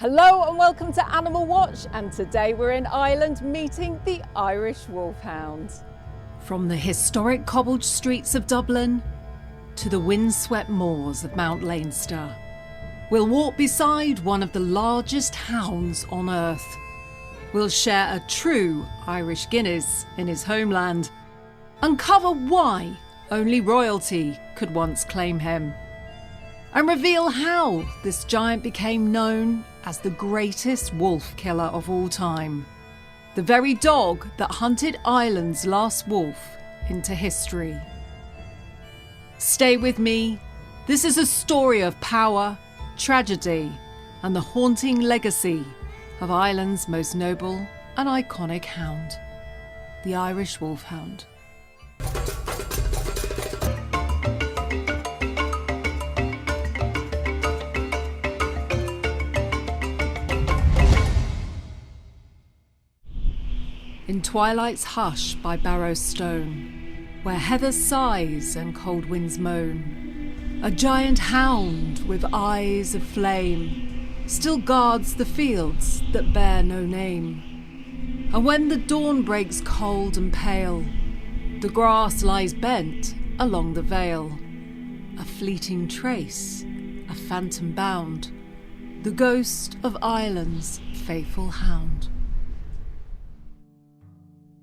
Hello and welcome to Animal Watch, and today we're in Ireland meeting the Irish Wolfhound. From the historic cobbled streets of Dublin to the windswept moors of Mount Leinster, we'll walk beside one of the largest hounds on earth. We'll share a true Irish Guinness in his homeland, uncover why only royalty could once claim him, and reveal how this giant became known as the greatest wolf killer of all time. The very dog that hunted Ireland's last wolf into history. Stay with me. This is a story of power, tragedy, and the haunting legacy of Ireland's most noble and iconic hound, the Irish Wolfhound. In twilight's hush by Barrow Stone, where heather sighs and cold winds moan, a giant hound with eyes of flame still guards the fields that bear no name. And when the dawn breaks cold and pale, the grass lies bent along the vale, a fleeting trace, a phantom bound, the ghost of Ireland's faithful hound.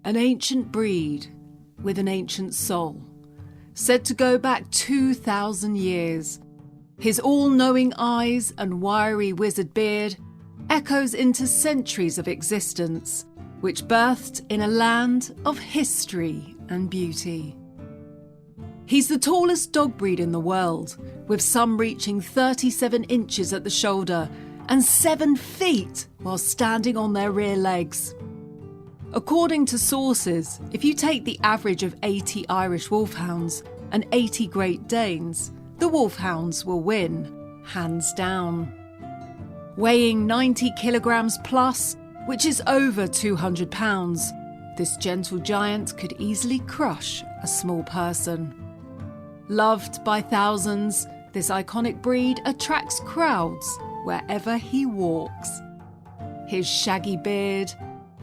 An ancient breed with an ancient soul, said to go back 2,000 years. His all-knowing eyes and wiry wizard beard echoes into centuries of existence, which birthed in a land of history and beauty. He's the tallest dog breed in the world, with some reaching 37 inches at the shoulder and 7 feet while standing on their rear legs. According to sources, if you take the average of 80 Irish Wolfhounds and 80 Great Danes, the Wolfhounds will win, hands down. Weighing 90 kilograms plus, which is over 200 pounds, this gentle giant could easily crush a small person. Loved by thousands, this iconic breed attracts crowds wherever he walks. His shaggy beard,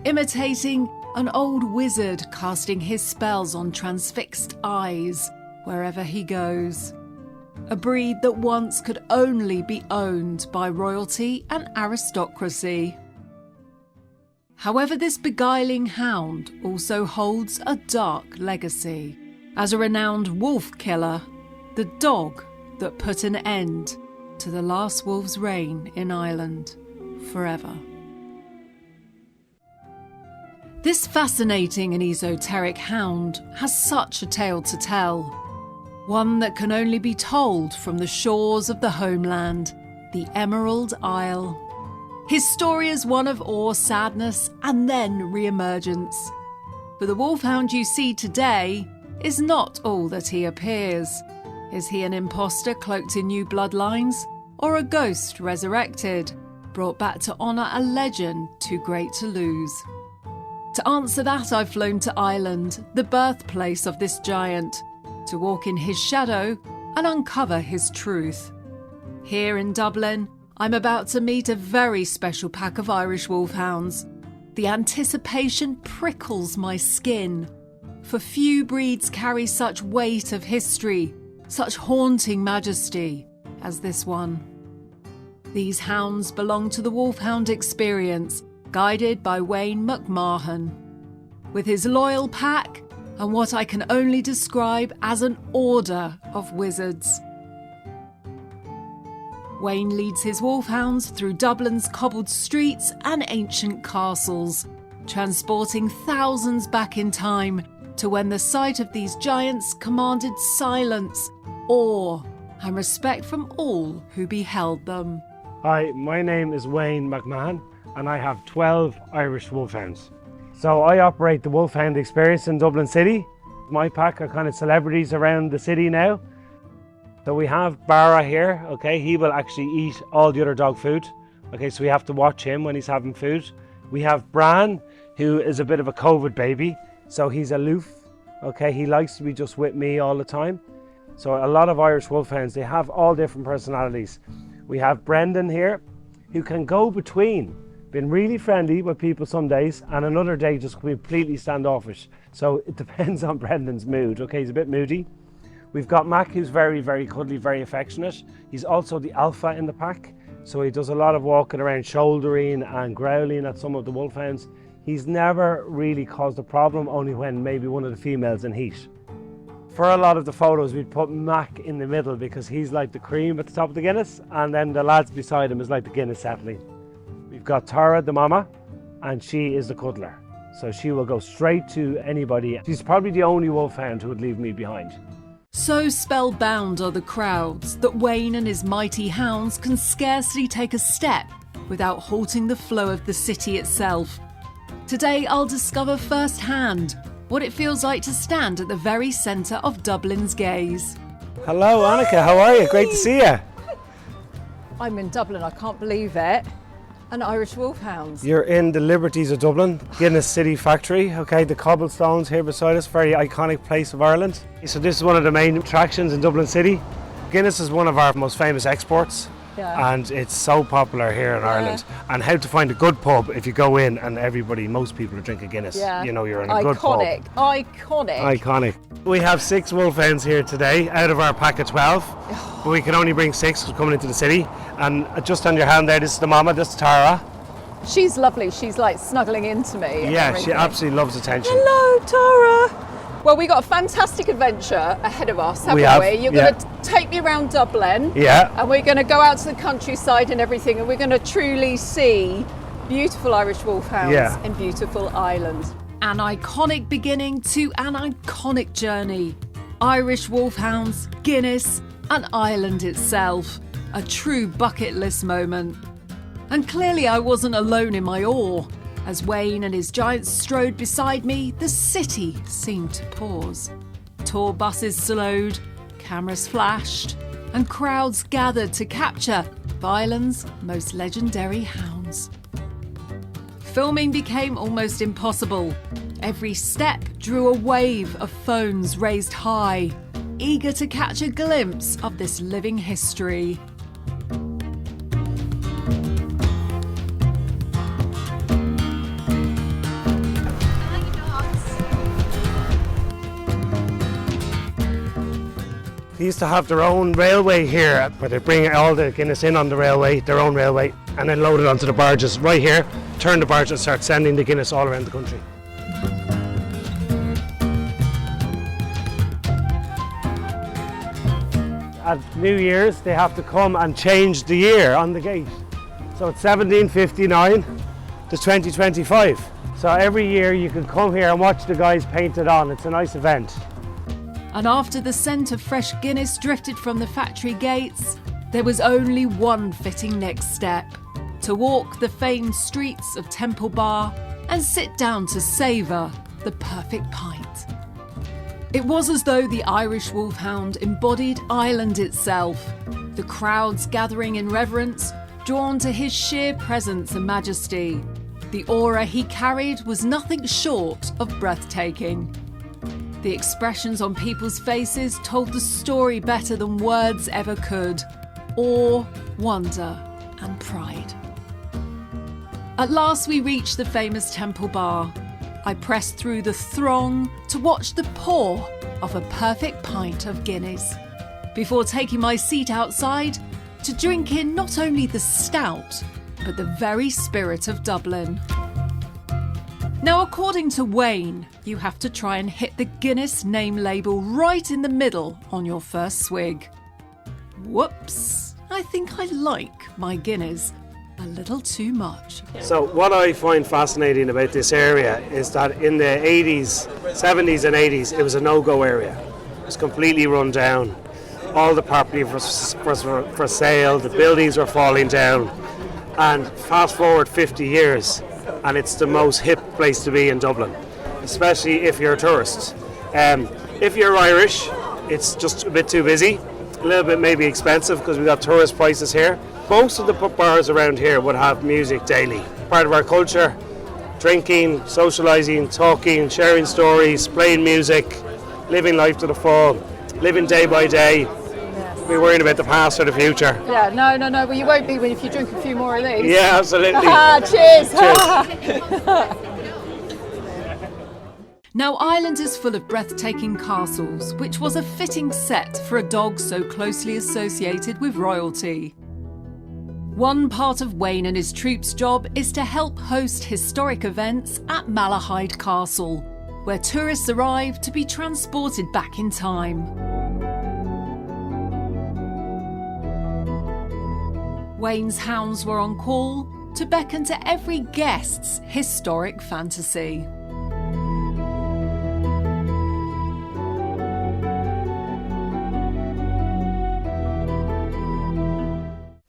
imitating an old wizard casting his spells on transfixed eyes wherever he goes. A breed that once could only be owned by royalty and aristocracy. However, this beguiling hound also holds a dark legacy. As a renowned wolf killer, the dog that put an end to the last wolf's reign in Ireland forever. This fascinating and esoteric hound has such a tale to tell, one that can only be told from the shores of the homeland, the Emerald Isle. His story is one of awe, sadness, and then re-emergence. For the wolfhound you see today is not all that he appears. Is he an imposter cloaked in new bloodlines, or a ghost resurrected, brought back to honour a legend too great to lose? To answer that, I've flown to Ireland, the birthplace of this giant, to walk in his shadow and uncover his truth. Here in Dublin, I'm about to meet a very special pack of Irish Wolfhounds. The anticipation prickles my skin, for few breeds carry such weight of history, such haunting majesty as this one. These hounds belong to the Wolfhound Experience, guided by Wayne McMahon. With his loyal pack and what I can only describe as an order of wizards. Wayne leads his wolfhounds through Dublin's cobbled streets and ancient castles, transporting thousands back in time to when the sight of these giants commanded silence, awe, and respect from all who beheld them. Hi, my name is Wayne McMahon, and I have 12 Irish Wolfhounds. So I operate the Wolfhound Experience in Dublin City. My pack are kind of celebrities around the city now. So we have Barra here, okay, he will actually eat all the other dog food. Okay, so we have to watch him when he's having food. We have Bran, who is a bit of a COVID baby, so he's aloof, okay, he likes to be just with me all the time. So a lot of Irish Wolfhounds, they have all different personalities. We have Brendan here, who can go between being really friendly with people some days and another day just completely standoffish. So it depends on Brendan's mood. Okay, he's a bit moody. We've got Mac, who's very, very cuddly, very affectionate. He's also the alpha in the pack. So he does a lot of walking around, shouldering and growling at some of the wolfhounds. He's never really caused a problem, only when maybe one of the females in heat. For a lot of the photos, we'd put Mac in the middle because he's like the cream at the top of the Guinness, and then the lads beside him is like the Guinness settling. We've got Tara, the mama, and she is the cuddler. So she will go straight to anybody. She's probably the only wolfhound who would leave me behind. So spellbound are the crowds that Wayne and his mighty hounds can scarcely take a step without halting the flow of the city itself. Today I'll discover firsthand what it feels like to stand at the very centre of Dublin's gaze. Hello Annika, how are you? Great to see you. I'm in Dublin, I can't believe it. And Irish Wolfhounds. You're in the Liberties of Dublin, Guinness City Factory, okay, the cobblestones here beside us, very iconic place of Ireland. So this is one of the main attractions in Dublin City. Guinness is one of our most famous exports, and it's so popular here in Ireland. And how to find a good pub if you go in and most people are drinking Guinness. You know, you're in a good pub. Iconic. We have 6 wolfhounds here today out of our pack of 12, but we can only bring 6 coming into the city. And just on your hand there, this is the mama, this is Tara. She's lovely, she's like snuggling into me. Yeah, she absolutely loves attention. Hello, Tara. Well, we got a fantastic adventure ahead of us, haven't we? You're going to take me around Dublin. Yeah. And we're going to go out to the countryside and everything, and we're going to truly see beautiful Irish wolfhounds in beautiful Ireland. An iconic beginning to an iconic journey. Irish wolfhounds, Guinness, and Ireland itself. A true bucket list moment. And clearly I wasn't alone in my awe. As Wayne and his giants strode beside me, the city seemed to pause. Tour buses slowed, cameras flashed, and crowds gathered to capture Ireland's most legendary hounds. Filming became almost impossible. Every step drew a wave of phones raised high, eager to catch a glimpse of this living history. They used to have their own railway here, where they bring all the Guinness in on the railway, their own railway, and then load it onto the barges right here, turn the barge and start sending the Guinness all around the country. At New Year's, they have to come and change the year on the gate. So it's 1759 to 2025. So every year you can come here and watch the guys paint it on. It's a nice event. And after the scent of fresh Guinness drifted from the factory gates, there was only one fitting next step: to walk the famed streets of Temple Bar and sit down to savour the perfect pint. It was as though the Irish Wolfhound embodied Ireland itself, the crowds gathering in reverence, drawn to his sheer presence and majesty. The aura he carried was nothing short of breathtaking. The expressions on people's faces told the story better than words ever could. Awe, wonder, and pride. At last we reached the famous Temple Bar. I pressed through the throng to watch the pour of a perfect pint of Guinness, before taking my seat outside to drink in not only the stout, but the very spirit of Dublin. Now, according to Wayne, you have to try and hit the Guinness name label right in the middle on your first swig. Whoops, I think I like my Guinness a little too much. So what I find fascinating about this area is that in the 80s, 70s and 80s, it was a no-go area. It was completely run down. All the property was for sale, the buildings were falling down. And fast forward 50 years, and it's the most hip place to be in Dublin, especially if you're a tourist. If you're Irish, it's just a bit too busy, a little bit maybe expensive because we've got tourist prices here. Most of the bars around here would have music daily. Part of our culture, drinking, socialising, talking, sharing stories, playing music, living life to the full, living day by day. be worrying about the past or the future. Yeah, no. Well, you won't be if you drink a few more of these. Yeah, absolutely. Cheers. Now, Ireland is full of breathtaking castles, which was a fitting set for a dog so closely associated with royalty. One part of Wayne and his troop's job is to help host historic events at Malahide Castle, where tourists arrive to be transported back in time. Wayne's hounds were on call to beckon to every guest's historic fantasy.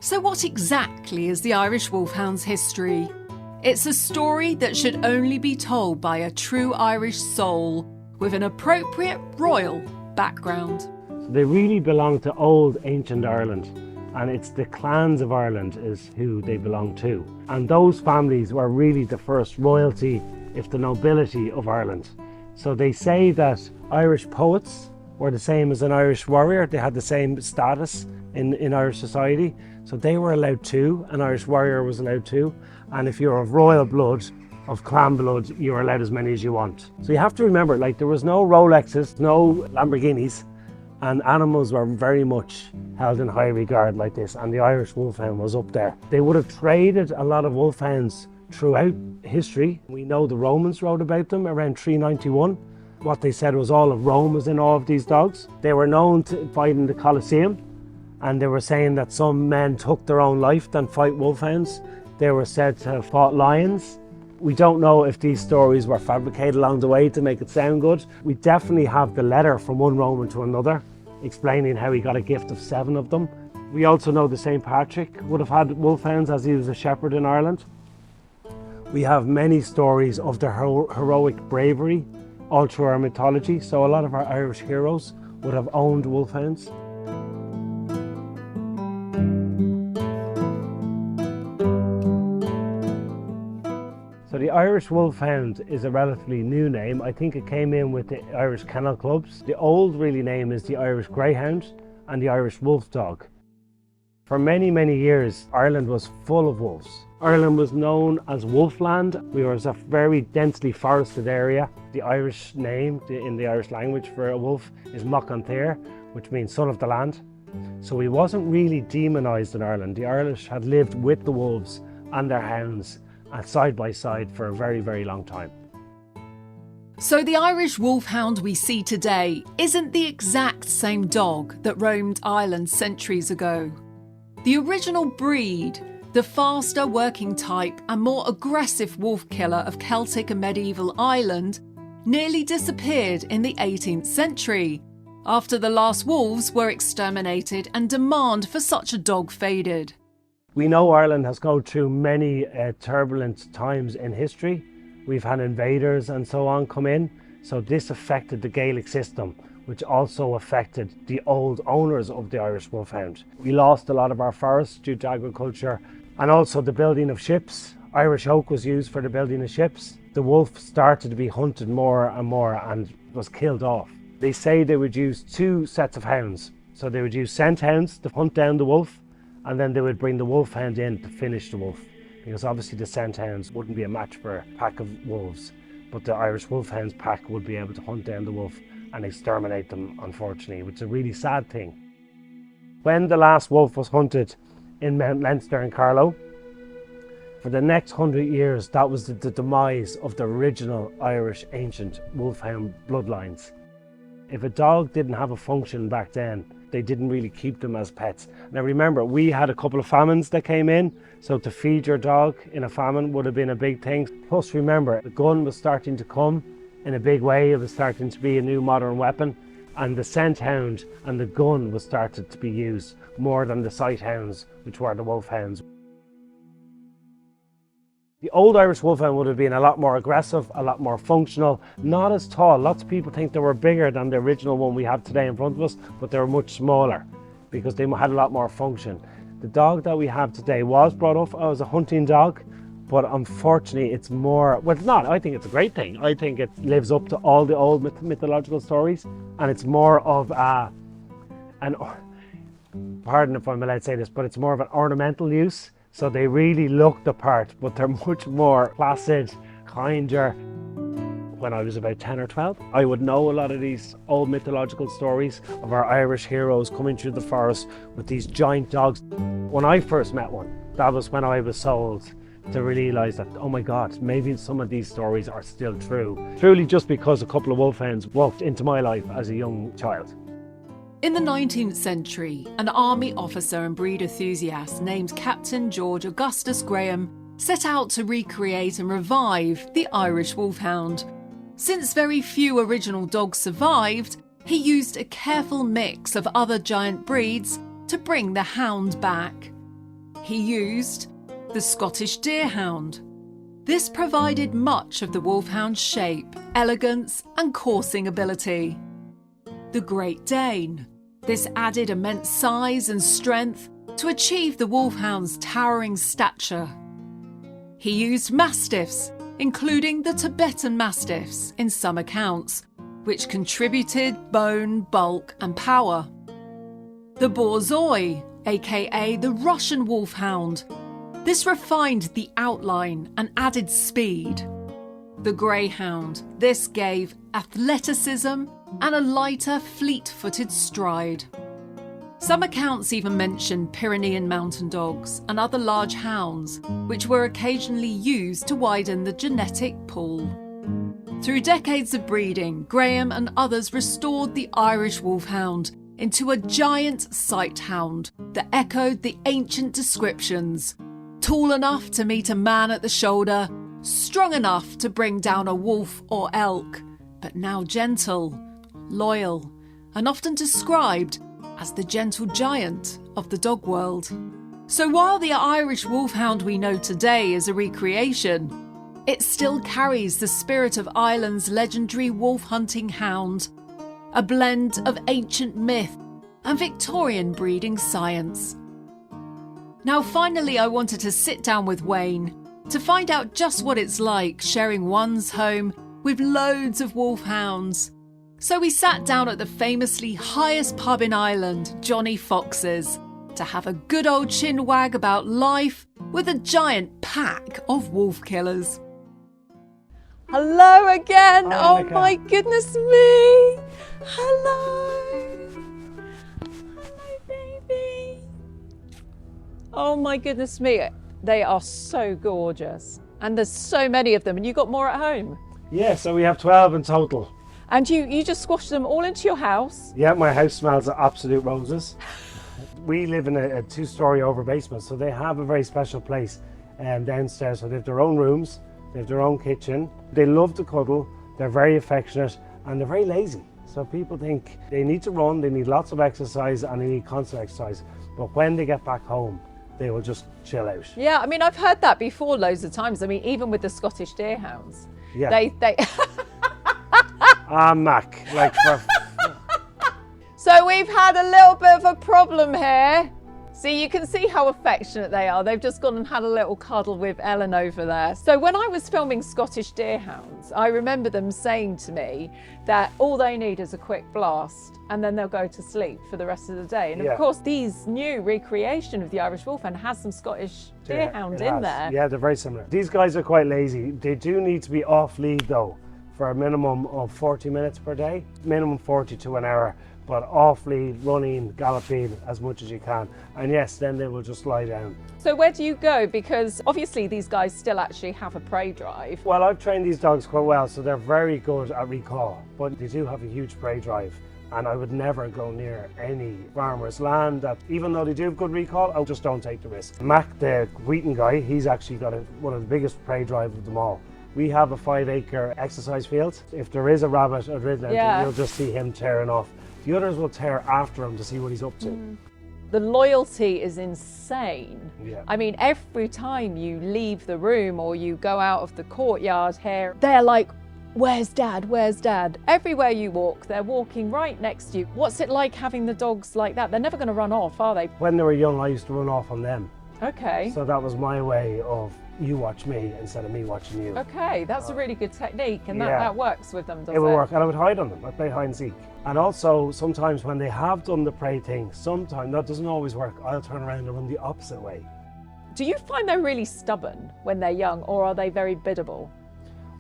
So what exactly is the Irish Wolfhound's history? It's a story that should only be told by a true Irish soul with an appropriate royal background. So they really belong to old ancient Ireland, and it's the clans of Ireland is who they belong to. And those families were really the first royalty, if the nobility of Ireland. So they say that Irish poets were the same as an Irish warrior. They had the same status in Irish society. So they were allowed to, an Irish warrior was allowed to, and if you're of royal blood, of clan blood, you're allowed as many as you want. So you have to remember, like, there was no Rolexes, no Lamborghinis, and animals were very much held in high regard like this, and the Irish Wolfhound was up there. They would have traded a lot of wolfhounds throughout history. We know the Romans wrote about them around 391. What they said was all of Rome was in awe of these dogs. They were known to fight in the Colosseum, and they were saying that some men took their own life than fight wolfhounds. They were said to have fought lions. We don't know if these stories were fabricated along the way to make it sound good. We definitely have the letter from one Roman to another explaining how he got a gift of 7 of them. We also know that St. Patrick would have had wolfhounds as he was a shepherd in Ireland. We have many stories of their heroic bravery all through our mythology, so a lot of our Irish heroes would have owned wolfhounds. So the Irish Wolfhound is a relatively new name. I think it came in with the Irish Kennel Clubs. The old really name is the Irish Greyhound and the Irish Wolf Dog. For many, many years, Ireland was full of wolves. Ireland was known as Wolfland. We were a very densely forested area. The Irish name in the Irish language for a wolf is Macanthair, which means son of the land. So we wasn't really demonised in Ireland. The Irish had lived with the wolves and their hounds side by side for a very, very long time. So the Irish Wolfhound we see today isn't the exact same dog that roamed Ireland centuries ago. The original breed, the faster working type and more aggressive wolf killer of Celtic and medieval Ireland, nearly disappeared in the 18th century, after the last wolves were exterminated and demand for such a dog faded. We know Ireland has gone through many turbulent times in history. We've had invaders and so on come in, so this affected the Gaelic system, which also affected the old owners of the Irish Wolfhound. We lost a lot of our forests due to agriculture and also the building of ships. Irish oak was used for the building of ships. The wolf started to be hunted more and was killed off. They say they would use 2 sets of hounds. So they would use scent hounds to hunt down the wolf, and then they would bring the wolfhound in to finish the wolf, because obviously the scent hounds wouldn't be a match for a pack of wolves, but the Irish Wolfhounds pack would be able to hunt down the wolf and exterminate them, unfortunately, which is a really sad thing. When the last wolf was hunted in Mount Leinster in Carlow, for the next 100 years, that was the demise of the original Irish ancient wolfhound bloodlines. If a dog didn't have a function back then, they didn't really keep them as pets. Now remember, we had a couple of famines that came in, so to feed your dog in a famine would have been a big thing. Plus remember, the gun was starting to come in a big way. It was starting to be a new modern weapon, and the scent hound and the gun was started to be used more than the sight hounds, which were the wolfhounds. The old Irish Wolfhound would have been a lot more aggressive, a lot more functional, not as tall. Lots of people think they were bigger than the original one we have today in front of us, but they were much smaller because they had a lot more function. The dog that we have today was brought up as a hunting dog, but unfortunately it's more, well, it's not. I think it's a great thing. I think it lives up to all the old mythological stories, and it's more of pardon if I'm allowed to say this, but it's more of an ornamental use. So they really look the part, but they're much more placid, kinder. When I was about 10 or 12, I would know a lot of these old mythological stories of our Irish heroes coming through the forest with these giant dogs. When I first met one, that was when I was sold to realise that, oh my God, maybe some of these stories are still true. Truly just because a couple of wolfhounds walked into my life as a young child. In the 19th century, an army officer and breed enthusiast named Captain George Augustus Graham set out to recreate and revive the Irish Wolfhound. Since very few original dogs survived, he used a careful mix of other giant breeds to bring the hound back. He used the Scottish Deerhound. This provided much of the wolfhound's shape, elegance and coursing ability. The Great Dane. This added immense size and strength to achieve the wolfhound's towering stature. He used mastiffs, including the Tibetan mastiffs in some accounts, which contributed bone, bulk and power. The Borzoi, aka the Russian Wolfhound. This refined the outline and added speed. The Greyhound. This gave athleticism and a lighter, fleet-footed stride. Some accounts even mention Pyrenean mountain dogs and other large hounds, which were occasionally used to widen the genetic pool. Through decades of breeding, Graham and others restored the Irish Wolfhound into a giant sight hound that echoed the ancient descriptions. Tall enough to meet a man at the shoulder, strong enough to bring down a wolf or elk, but now gentle, loyal, and often described as the gentle giant of the dog world. So while the Irish Wolfhound we know today is a recreation, it still carries the spirit of Ireland's legendary wolf hunting hound, a blend of ancient myth and Victorian breeding science. Now finally I wanted to sit down with Wayne to find out just what it's like sharing one's home with loads of wolfhounds. So we sat down at the famously highest pub in Ireland, Johnny Fox's, to have a good old chin wag about life with a giant pack of wolf killers. Hello again. Hi, oh Nika. my goodness me. Hello. Hello, baby. Oh my goodness me. They are so gorgeous. And there's so many of them. And you got more at home. Yeah, so we have 12 in total. And you just squashed them all into your house. Yeah, my house smells of absolute roses. We live in a two-storey over basement, so they have a very special place downstairs. So they have their own rooms, they have their own kitchen. They love to cuddle, they're very affectionate, and they're very lazy. So people think they need to run, they need lots of exercise, and they need constant exercise. But when they get back home, they will just chill out. Yeah, I mean, I've heard that before loads of times. I mean, even with the Scottish Deerhounds. Yeah. They Mac, like for... So we've had a little bit of a problem here. See, you can see how affectionate they are. They've just gone and had a little cuddle with Ellen over there. So when I was filming Scottish Deerhounds, I remember them saying to me that all they need is a quick blast and then they'll go to sleep for the rest of the day. And Yeah. of course, these new recreation of the Irish Wolfhound has some Scottish Deerhound it in has. there. Yeah, they're very similar. These guys are quite lazy. They do need to be off lead though, for a minimum of 40 minutes per day, minimum 40 to an hour, but off lead, running, galloping as much as you can. And yes, then they will just lie down. So where do you go? Because obviously these guys still actually have a prey drive. Well, I've trained these dogs quite well, so they're very good at recall, but they do have a huge prey drive. And I would never go near any farmer's land that, even though they do have good recall, I just don't take the risk. Mac, the Wheaton guy, he's actually got one of the biggest prey drive of them all. We have a 5-acre exercise field. If there is a rabbit or ridden, you'll just see him tearing off. The others will tear after him to see what he's up to. The loyalty is insane. Yeah. I mean, every time you leave the room or you go out of the courtyard here, they're like, where's Dad? Where's Dad? Everywhere you walk, they're walking right next to you. What's it like having the dogs like that? They're never going to run off, are they? When they were young, I used to run off on them. Okay. So that was my way of you watch me instead of me watching you. Okay, that's a really good technique, and Yeah. that works with them, does it? It would work, and I would hide on them. I'd play hide and seek. And also, sometimes when they have done the prey thing, sometimes, that doesn't always work, I'll turn around and run the opposite way. Do you find they're really stubborn when they're young, or are they very biddable?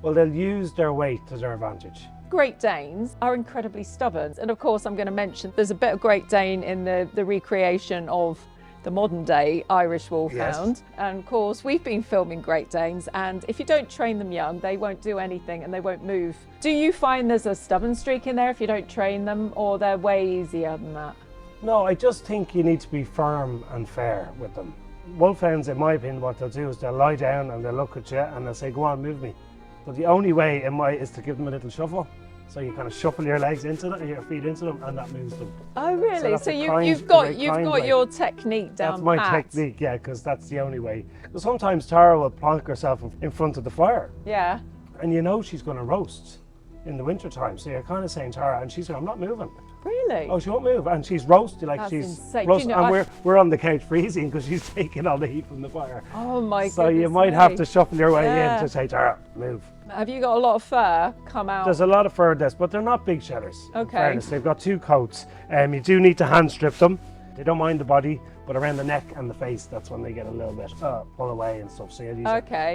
Well, they'll use their weight to their advantage. Great Danes are incredibly stubborn. And of course, I'm going to mention there's a bit of Great Dane in the recreation of the modern day Irish Wolfhound. Yes. And of course, we've been filming Great Danes, and if you don't train them young, they won't do anything and they won't move. Do you find there's a stubborn streak in there if you don't train them, or they're way easier than that? No, I just think you need to be firm and fair with them. Wolfhounds, in my opinion, what they'll do is they'll lie down and they'll look at you and they'll say, go on, move me. But the only way is to give them a little shuffle. So you kind of shuffle your legs into them and your feet into them, and that moves them. Oh, really? that's So a you've very got kind way. your technique down That's my pat. technique, yeah, because that's the only way. Because sometimes Tara will plonk herself in front of the fire, Yeah. and you know she's going to roast in the winter time. So you're kind of saying, Tara, and she's saying, I'm not moving. Really? Oh, she won't move, and she's roasted like That's she's insane. roasted, Do you know, and we're on the couch freezing because she's taking all the heat from the fire. Oh my goodness. So you might have to shuffle your way Yeah. in to say, Tara, move. Have you got a lot of fur come out? There's a lot of fur in this, but they're not big shedders. In Okay. fairness, they've got two coats. You do need to hand strip them. They don't mind the body, but around the neck and the face, that's when they get a little bit pull away and stuff. So you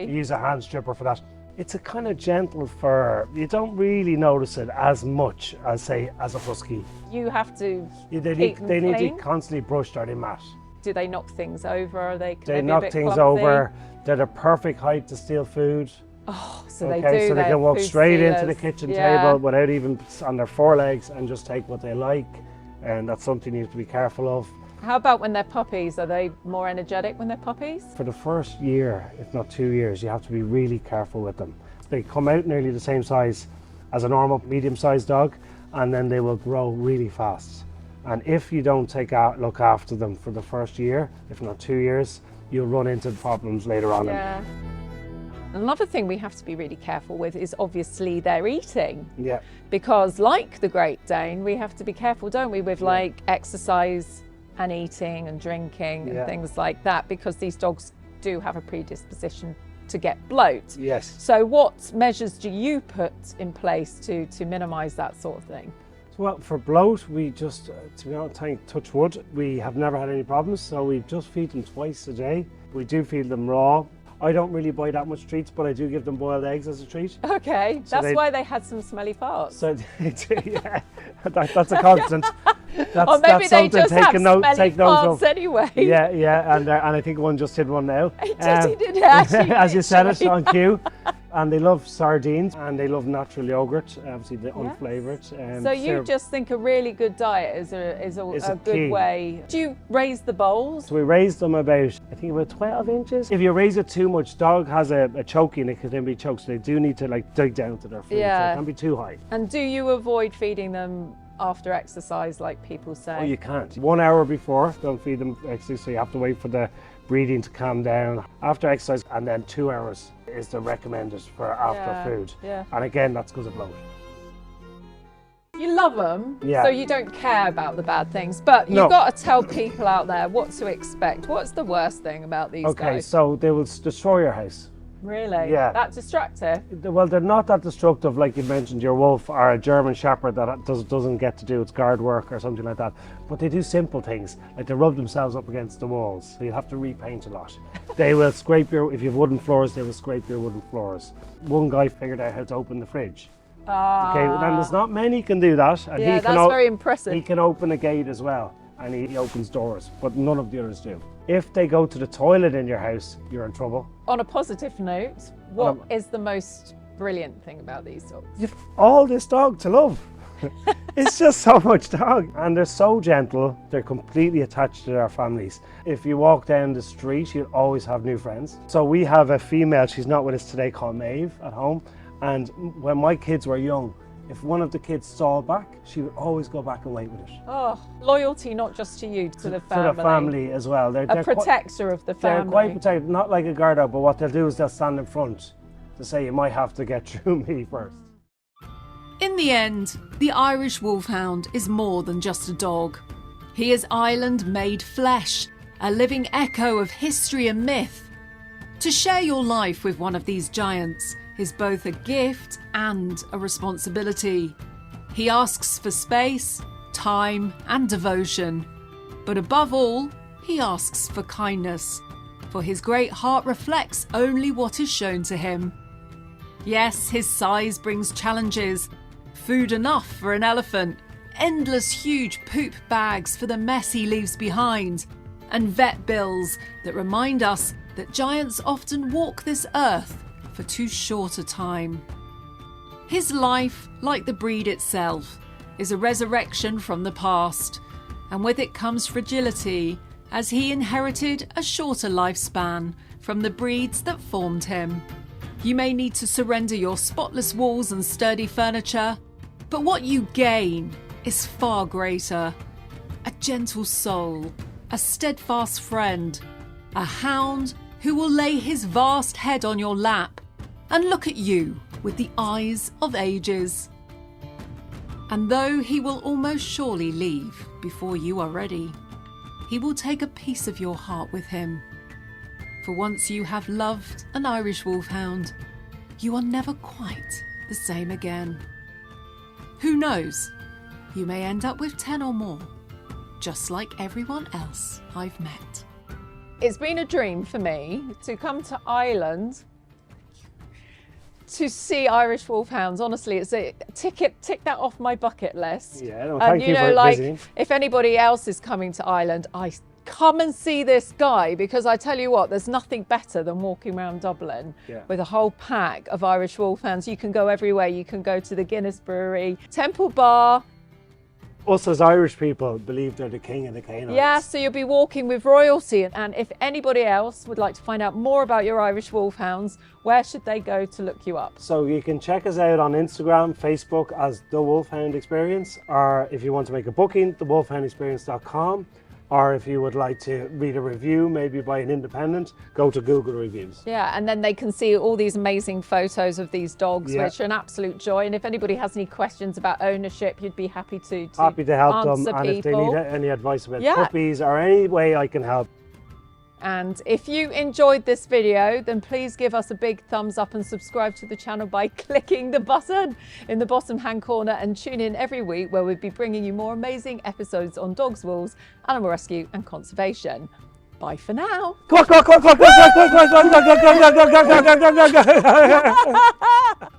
use a hand stripper for that. It's a kind of gentle fur. You don't really notice it as much as, say, as a husky. You have to They keep them need to be clean? constantly brushed or they mat. Do they knock things over? Are they? They be a knock bit things clumsy? over. They're the perfect height to steal food. Oh, so Okay, they do. so they they're can walk food straight into stealers. the kitchen Yeah. table without even on their forelegs and just take what they like. And that's something you have to be careful of. How about when they're puppies? Are they more energetic when they're puppies? For the first year, if not 2 years, you have to be really careful with them. They come out nearly the same size as a normal medium-sized dog, and then they will grow really fast. And if you don't look after them for the first year, if not 2 years, you'll run into problems later on. Yeah. Another thing we have to be really careful with is obviously their eating. Yeah. Because like the Great Dane, we have to be careful, don't we, with like exercise and eating and drinking and things like that, because these dogs do have a predisposition to get bloat. Yes. So what measures do you put in place to minimise that sort of thing? Well, for bloat, we just, to be honest, touch wood, we have never had any problems. So we just feed them twice a day. We do feed them raw. I don't really buy that much treats, but I do give them boiled eggs as a treat. Okay, So that's why they had some smelly farts. So yeah, that's a constant. That's, Or maybe that's they something just have take note farts of. anyway. Yeah, and I think one just did one now. He did actually, as you said it literally. on cue. And they love sardines and they love natural yogurt, obviously the unflavoured. So you just think a really good diet is a good key. way. Do you raise the bowls? So we raised them about 12 inches. If you raise it too much, dog has a choky and it can then be choked. So they do need to dig down to their food. So Yeah. it can't be too high. And do you avoid feeding them after exercise, like people say? Oh, you can't. 1 hour before, don't feed them exercise, so you have to wait for the breathing to calm down. After exercise, and then 2 hours is the recommended for after food. Yeah. And again, that's because of bloat. You love them, Yeah. so you don't care about the bad things, but No. you've got to tell people out there what to expect. What's the worst thing about these Okay, guys? so they will destroy your house. Really? Yeah. That destructive? Well, they're not that destructive like you mentioned, your wolf or a German Shepherd that doesn't get to do its guard work or something like that. But they do simple things, like they rub themselves up against the walls, so you have to repaint a lot. They will scrape if you have wooden floors, they will scrape your wooden floors. One guy figured out how to open the fridge. Okay, and there's not many can do that. And Yeah, he can that's very impressive. He can open a gate as well, and he opens doors, but none of the others do. If they go to the toilet in your house, you're in trouble. On a positive note, what is the most brilliant thing about these dogs? You've all this dog to love. It's just so much dog. And they're so gentle, they're completely attached to their families. If you walk down the street, you'll always have new friends. So we have a female, she's not with us today, called Maeve at home. And when my kids were young, if one of the kids saw back, she would always go back and wait with it. Oh, loyalty not just to you, to the family. To the family as well. They're A protector of the family. They're quite protected, not like a guard dog, but what they'll do is they'll stand in front to say, you might have to get through me first. In the end, the Irish Wolfhound is more than just a dog. He is island-made flesh, a living echo of history and myth. To share your life with one of these giants is both a gift and a responsibility. He asks for space, time, and devotion. But above all, he asks for kindness, for his great heart reflects only what is shown to him. Yes, his size brings challenges. Food enough for an elephant, endless huge poop bags for the mess he leaves behind, and vet bills that remind us that giants often walk this earth for too short a time. His life, like the breed itself, is a resurrection from the past, and with it comes fragility, as he inherited a shorter lifespan from the breeds that formed him. You may need to surrender your spotless walls and sturdy furniture, but what you gain is far greater. A gentle soul, a steadfast friend, a hound who will lay his vast head on your lap and look at you with the eyes of ages. And though he will almost surely leave before you are ready, he will take a piece of your heart with him. For once you have loved an Irish Wolfhound, you are never quite the same again. Who knows? You may end up with 10 or more, just like everyone else I've met. It's been a dream for me to come to Ireland to see Irish Wolfhounds. Honestly, it's a tick that off my bucket list. Yeah, no, And thank you for visiting. if anybody else is coming to Ireland, I come and see this guy, because I tell you what, there's nothing better than walking around Dublin with a whole pack of Irish Wolfhounds. You can go everywhere. You can go to the Guinness brewery, Temple Bar. Us as Irish people believe they're the king of the canines. Yeah, so you'll be walking with royalty. And if anybody else would like to find out more about your Irish Wolfhounds, where should they go to look you up? So you can check us out on Instagram, Facebook as The Wolfhound Experience, or if you want to make a booking, thewolfhoundexperience.com, or if you would like to read a review, maybe by an independent, go to Google Reviews. Yeah, and then they can see all these amazing photos of these dogs, which are an absolute joy. And if anybody has any questions about ownership, you'd be happy to help them, answer and if they people. need any advice about puppies or any way I can help. And if you enjoyed this video, then please give us a big thumbs up and subscribe to the channel by clicking the button in the bottom hand corner, and tune in every week where we'll be bringing you more amazing episodes on dogs, wolves, animal rescue and conservation. Bye for now. Quack, quack, quack, quack, quack, quack, quack, quack, quack, quack, quack, quack, quack, quack, quack, quack, quack.